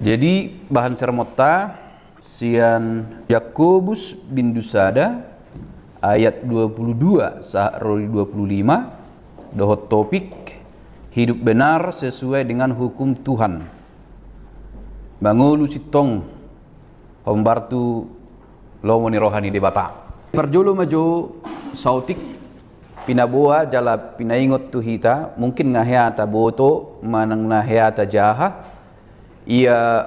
Jadi bahan sermota sian Yakobus bin Dusada ayat 22 sa'roli 25 dohot topik hidup benar sesuai dengan hukum Tuhan. Bangulu sitong hombartu lomoni rohani debata. Perjolo maju sautik pinaboa jala pinaingot tu hita mungkin ngaheata boto manang naheata jaha. Ia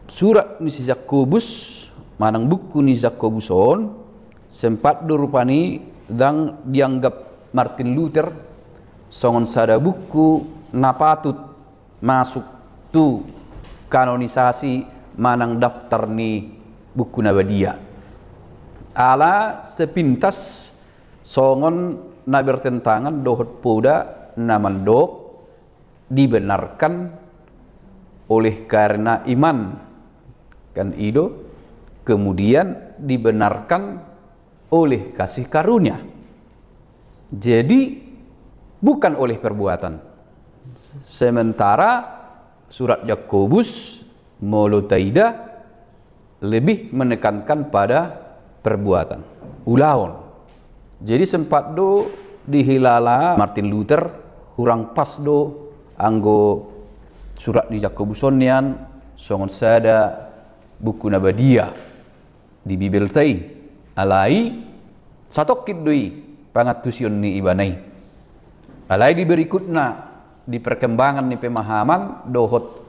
surat ni si Yakobus manang buku ni Yakobuson sempat durupani dang dianggap Martin Luther songon sada buku napatut masuk tu kanonisasi manang daftar ni buku nabadia ala sepintas songon na bertentangan dohot poda namandok dibenarkan oleh karena iman kan ido kemudian dibenarkan oleh kasih karunia, jadi bukan oleh perbuatan. Sementara surat Yakobus Molotaida lebih menekankan pada perbuatan ulaon. Jadi sempat do dihilala Martin Luther hurang pas do anggo surat di Yakobusonian songon sada buku nabadia di Bibel tai alai satokit doi pangatusion ni ibanai alai di berikutna di perkembangan ni pemahaman dohot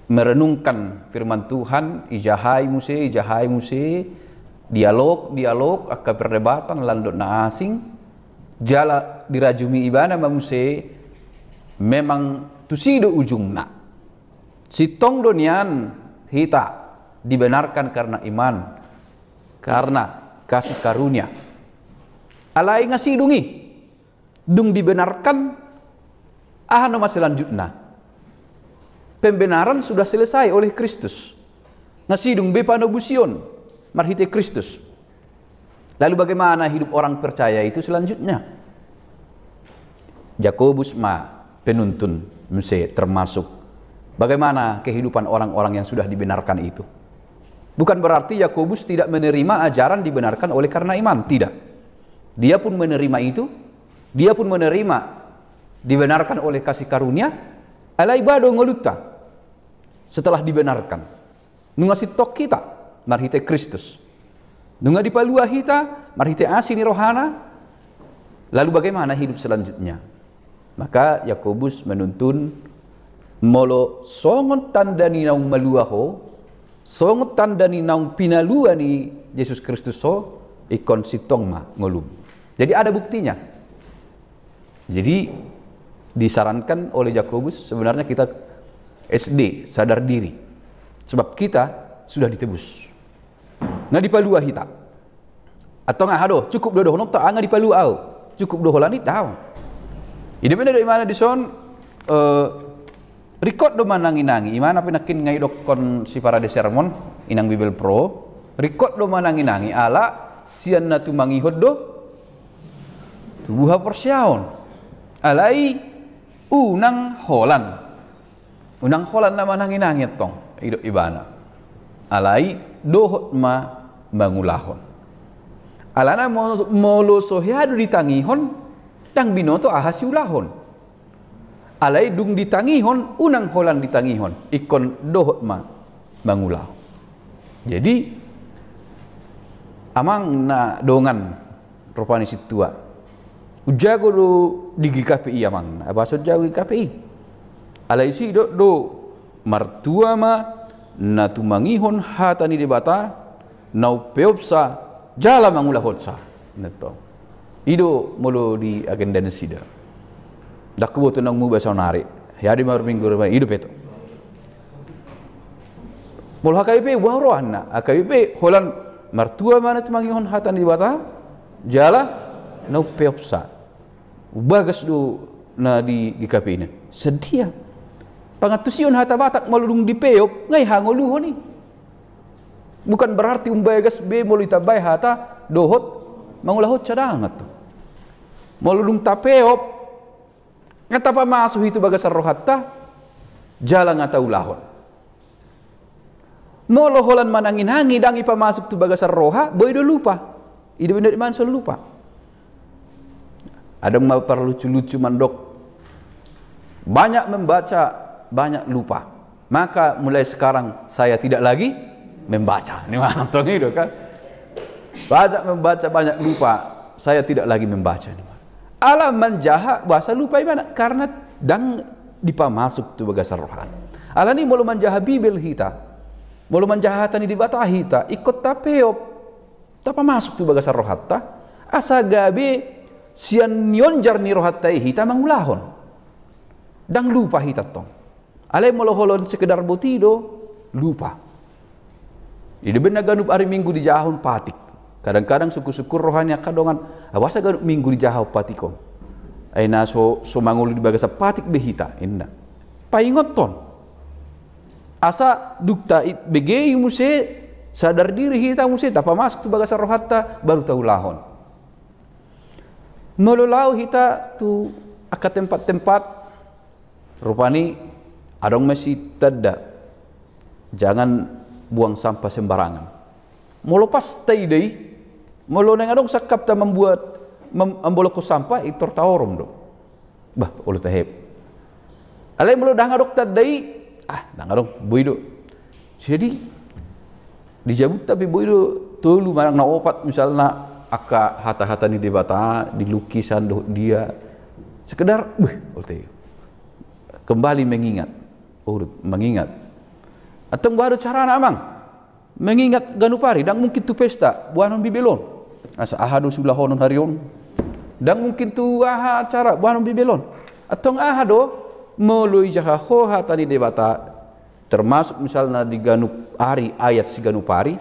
merenungkan firman Tuhan ijahai muse dialog akka perdebatan landot na asing jala dirajumi ibana mamuse memang tusido ujungna sitong donian hita dibenarkan karena iman karena kasih karunia alai ngasidungi dung dibenarkan ahano selanjutnya pembenaran sudah selesai oleh Kristus ngasidung bepanobusion marhite Kristus. Lalu bagaimana hidup orang percaya itu selanjutnya? Yakobus penuntun muse termasuk bagaimana kehidupan orang-orang yang sudah dibenarkan itu. Bukan berarti Yakobus tidak menerima ajaran dibenarkan oleh karena iman, tidak. Dia pun menerima itu, dia pun menerima dibenarkan oleh kasih karunia, alai bado ngoluta setelah dibenarkan. Nungasih tok kita marhite Kristus. Nunga dipalua hita marhite asini rohana. Lalu bagaimana hidup selanjutnya? Maka Yakobus menuntun molo songot tandani naung maluaho, songot tandani naung pinalua ni Yesus Kristus so ikon sitong ngolum. Jadi ada buktinya. Jadi disarankan oleh Yakobus sebenarnya kita SD sadar diri sebab kita sudah ditebus. Nggak dipalua hita. Atau nggak hado cukup dodoh nokta nggak dipalua au cukup doh lanit tahu. Ini benar dari mana di son record do manangi-nangi imana pinakin ngai dokon si para de sermon inang Bibel Pro record do manangi-nangi ala sian natu mangihod do tubuha persyaon alai unang holan na manangi-nangi tong idok ibana alai dohot mangulahon alana molo sohyadu ditangihon dang binoto ahasi ulahon alai dung ditangihon unang holan ditangihon ikon dohot mangulah. Jadi amang na dongan rupani situa ujago do di KPI amang abaso jago di KPI alai si do martua na tumangihon hatani debata nau peopsa jala mangulahon sa neto ido molo di agenda nesida dak kebutuhan nang mu bahasa nari hari mar minggu reba ido peto molo HKBP buah rohana HKBP holan martua mana temangihon hatan di bata jala nau peopsa bagas do na di GKP ini sedia pangatusion hata batak maludung di peop ngai hangoluho ni bukan berarti bagas be molo itabay hata dohot mangulahot cadangat tu maludung tapeop ngata pa masuk itu bagasar rohatta jala ngata ulahon Moloholan manangin-hangi dang ipa masuk tu bagasar roha, boy do lupa. Ida benar iman selalu lupa. Ada yang perlucu-lucu mandok. Banyak membaca, banyak lupa. Maka mulai sekarang saya tidak lagi membaca. Ini mantap itu kan. Banyak membaca, banyak lupa. Saya tidak lagi membaca. Alam manjaha bahasa lupa mana? Karena dang dipa masuk tu bagasar rohan. Ala ni mulu manjaha bibel hita. Mulu manjaha tani di bata hita. Ikut tapeop. Tapa masuk tu bagasar rohatta. Asa gabe sian nyonjar ni rohatta hita mangulahon. Dang lupa hita tong. Alai mulu holon sekedar botido lupa. Ide benar ganup hari minggu di jahun patik. Kadang-kadang syukur-syukur rohani kadongan awasa ganup minggu di jahau patikom. Aina so mangulu di bagasa patik behita inna. Paingot ton. Asa dukta begei muse sadar diri hita muse tapa masuk tu bagasa rohatta baru tahu lahon. Nololau hita tu akat tempat-tempat rupani adong masih tada. Jangan buang sampah sembarangan. Molo pas taidei molo neng adong sakap ta membuat membolok sampah itu taorom do. Bah ulu tahep. Alai molo dang adok tadai dang adong boido. Jadi dijabut tapi boido tolu marang na opat misalna aka hata-hata ni debata di lukisan do dia sekedar ulu tahep. Kembali mengingat. Mengingat. Atau baru cara amang mengingat ganupari dan mungkin tu pesta buanon bibelon asa ahado sulah honon harion dan mungkin tu acara buanon bibelon atau ahado melalui jaha hoha tani debata termasuk misalnya di ganup hari ayat si ganupari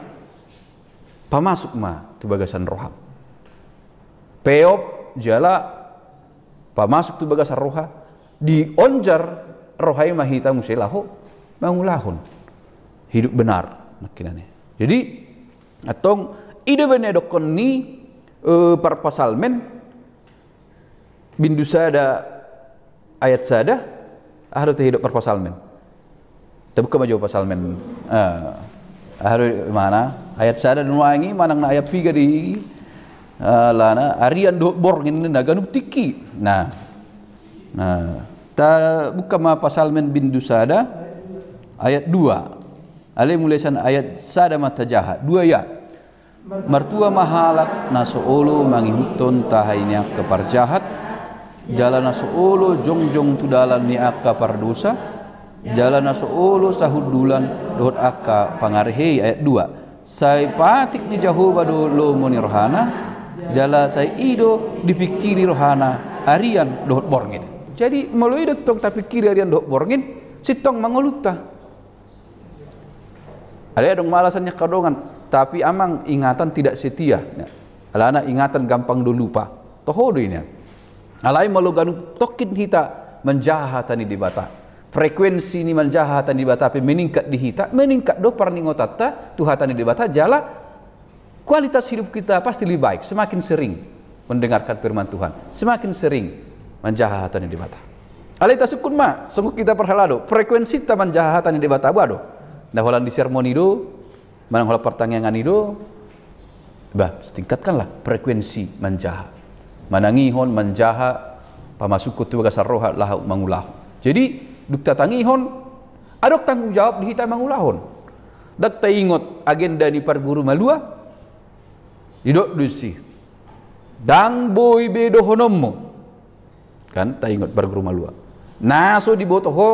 pamasuk ma tu bagasan roha peop jala pamasuk tu bagasan roha di onjar rohai mahita muselaho mangulahon hidup benar makinane. Jadi atong ide benedokon ni parpasalmen bindu sada ayat sada harus hidup parpasalmen. Terbuka maju pasalmen. Harus mana ayat sada dan wangi manang na ayat piga di lana arian do borngin na ganup tiki. Nah ta buka ma pasalmen bindu sada ayat 2. Alai mulaisan ayat sada mata jahat 2 ya. Mertua mahalak nasoolo mangihuton tahainya keparjahat jalan nasoolo jongjong tu dalan ni akka pardosa jalan nasoolo sahudulan dohot akka pangarhei ayat 2. Sai patik ni Jehovah do lo moni rohana jala sai ido dipikiri rohana arian dohot borngin. Jadi melalui tong tapi kiri arian dohot borngin sitong mangoluta. Ada dong malasannya kadongan, tapi amang ingatan tidak setia. Alana ingatan gampang dulu lupa. Tohodo ini. Alai malu ganu tokin hita menjahatani di bata. Frekuensi ni menjahatani di bata tapi meningkat di hita, meningkat do parningotata tuhatani di bata jala kualitas hidup kita pasti lebih baik semakin sering mendengarkan firman Tuhan, semakin sering menjahatani di bata. Alai tasukun ma, sungguh kita perhalado frekuensi ta menjahatani di bata bado. Nah holan di sermon itu, mana holan pertanyaan itu, tingkatkanlah frekuensi menjaha, manangihon menjaha, pamasuk tu bagasar roha lahu mangulah. Jadi dukta tangihon, adok tanggung jawab di hita mangulahon. Dak ta ingot agenda ni parguru malua, idok dusi, dang boy bedo honommo, kan ta ingot parguru malua. Naso di botoho,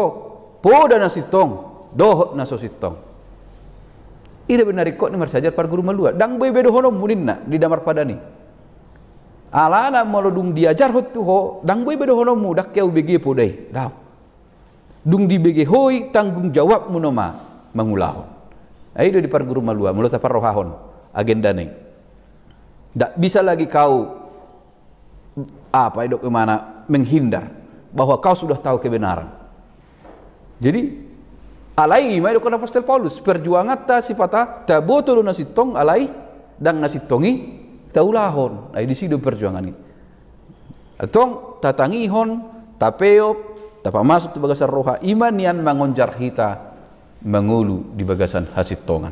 poda nasitong. Doh naso sitong. Ida benar ikut ni marsajar par guru malua. Dang boy bedo honom muninna di damar padani. Alana molodung diajar hot tu ho, dang boy bedo honom mu dak keu bege podai. Daw. Dung di bege hoi tanggung jawab munoma mangulahon. Aido di par guru malua mulut par rohahon agenda ni. Dak bisa lagi kau idok ke mana menghindar bahwa kau sudah tahu kebenaran. Jadi alai mai dokon apostol Paulus perjuangan ta sipata ta botolo nasitong alai dang nasitongi taulahon ai di sido perjuangan ini atong tatangihon tapeop tapa masuk tu bagasar roha iman nian mangonjar hita mengulu di bagasan hasit tongan.